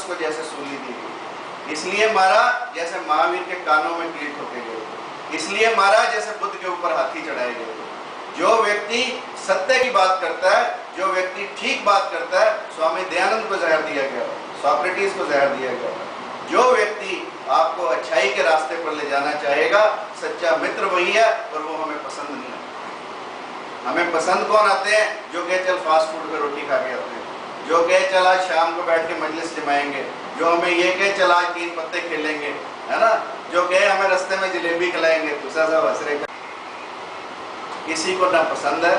उसको जैसे सूली दी गई, इसलिए मारा जैसे महावीर के कानों में कील ठोके गए, इसलिए मारा जैसे बुद्ध के ऊपर हाथी चढ़ाए गए। जो व्यक्ति सत्य की बात करता है, जो व्यक्ति ठीक बात करता है, स्वामी दयानंद को जहर दिया गया, सोक्रेटिस को जहर दिया गया। जो व्यक्ति आपको अच्छाई के रास्ते पर ले जाना चाहेगा, सच्चा मित्र वही है, और वो हमें पसंद नहीं आता। हमें पसंद कौन आते हैं? जो कहे चल फास्ट फूड पे रोटी खा के आते हैं, जो कहे चल आज शाम को बैठ के मजलिस जमाएंगे, जो हमें ये कहे चल आज 3 पत्ते खेलेंगे, है ना, जो कहे हमें रास्ते में जलेबी खिलाएंगे, दूसरा सब हंस रहे। किसी को ना पसंद है,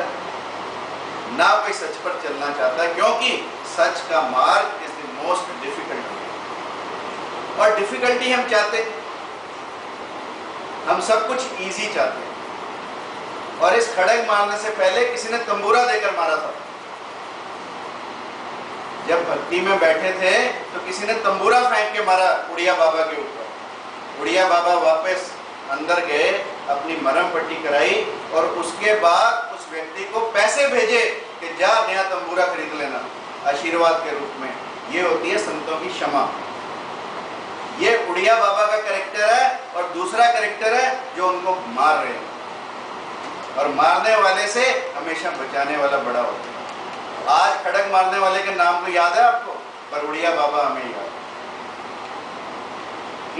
ना कोई सच पर चलना चाहता है, क्योंकि सच का मार्ग इज द मोस्ट डिफिकल्ट। और डिफिकल्टी हम चाहते हैं, हम सब कुछ इजी चाहते हैं। और इस खड़ग मारने से पहले किसी ने तंबूरा देकर मारा था। जब भक्ति में बैठे थे तो किसी ने तंबूरा फेंक के मारा उड़िया बाबा के ऊपर। उड़िया बाबा वापस अंदर गए, अपनी मरहम पट्टी कराई, और उसके बाद उस व्यक्ति को पैसे भेजे कि जा नया तंबूरा खरीद लेना आशीर्वाद के रूप में। ये होती है संतों की क्षमा। ये उड़िया बाबा का कैरेक्टर है। और दूसरा कैरेक्टर है जो उनको मार रहे हैं, और मारने वाले से हमेशा बचाने वाला बड़ा होता है। आज खड़ग मारने वाले के नाम तो याद है आपको, पर उड़िया बाबा हमें याद है।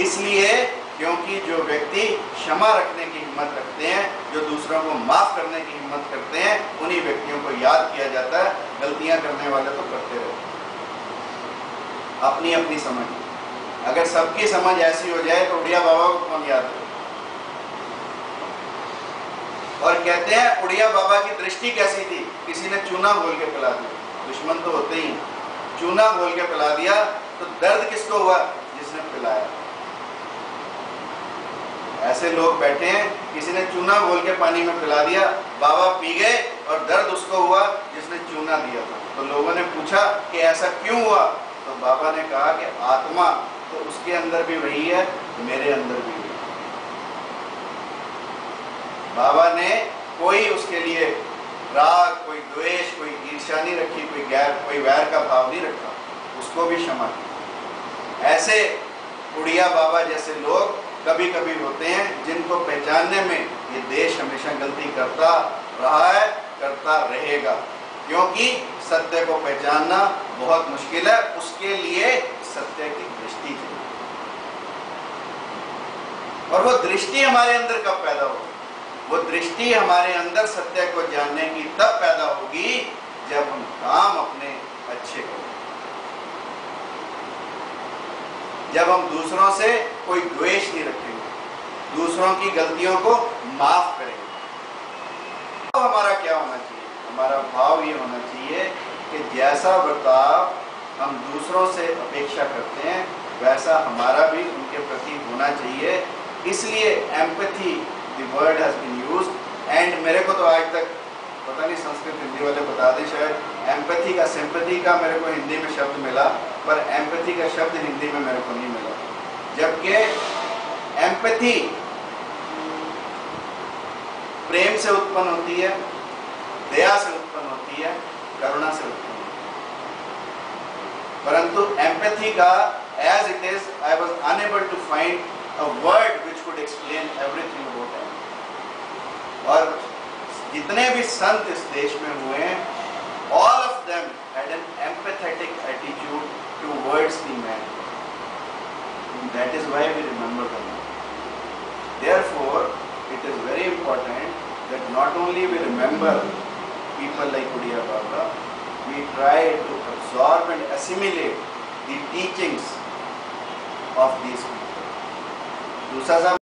इसलिए क्योंकि जो व्यक्ति क्षमा रखने की हिम्मत रखते हैं, जो दूसरों को माफ करने की हिम्मत करते हैं, उन्हीं व्यक्तियों को याद किया जाता है। गलतियां करने वाले तो करते रहते हैं, अपनी अपनी समझ। अगर सबकी समझ ऐसी हो जाए तो उड़िया बाबा को कौन याद है? और कहते हैं उड़िया बाबा की दृष्टि कैसी थी? किसी ने चूना घोल के पिला दिया, दुश्मन तो होते ही, चूना घोल के पिला दिया तो दर्द किसको हुआ? जिसने पिलाया। ऐसे लोग बैठे हैं, किसी ने चूना घोल के पानी में पिला दिया, बाबा पी गए और दर्द उसको हुआ जिसने चूना दिया था। तो लोगों ने पूछा कि ऐसा क्यों हुआ? तो बाबा ने कहा कि आत्मा तो उसके अंदर भी वही है, मेरे अंदर भी वही है। बाबा ने कोई उसके लिए राग, कोई द्वेष, कोई ईर्ष्या नहीं रखी, कोई वैर का भाव नहीं रखा, उसको भी क्षमा किया। ऐसे उड़िया बाबा जैसे लोग कभी कभी होते हैं, जिनको पहचानने में ये देश हमेशा गलती करता रहा है, करता रहेगा। क्योंकि सत्य को पहचानना बहुत मुश्किल है, उसके लिए सत्य की दृष्टि चाहिए। और वो दृष्टि हमारे अंदर कब पैदा होगी? वो दृष्टि हमारे अंदर सत्य को जानने की तब पैदा होगी जब हम काम अपने अच्छे करें, जब हम दूसरों से कोई द्वेष नहीं रखेंगे, दूसरों की गलतियों को माफ करेंगे। तो हमारा क्या होना चाहिए? हमारा भाव ये होना चाहिए कि जैसा बर्ताव हम दूसरों से अपेक्षा करते हैं, वैसा हमारा भी उनके प्रति होना चाहिए। इसलिए empathy the word has been used. And मेरे को तो आज तक पता नहीं, संस्कृत हिंदी वाले बता दें शायद, एम्पैथी का, सिंपैथी का मेरे को हिंदी में शब्द मिला, पर एम्पैथी का शब्द हिंदी में मेरे को नहीं मिला। जबकि एम्पैथी प्रेम से उत्पन्न होती है, दया से उत्पन्न होती है, करुणा से उत्पन्न होती है। परंतु एम्पैथी का as it is, I was unable to find a word which could explain everything about it. और जितने भी संत इस देश में हुए हैं, all of them had an empathetic attitude towards the man. And that is why we remember them. Therefore, it is very important that not only we remember people like Udiya Baba, we try to absorb and assimilate the teachings of these people. दूसरा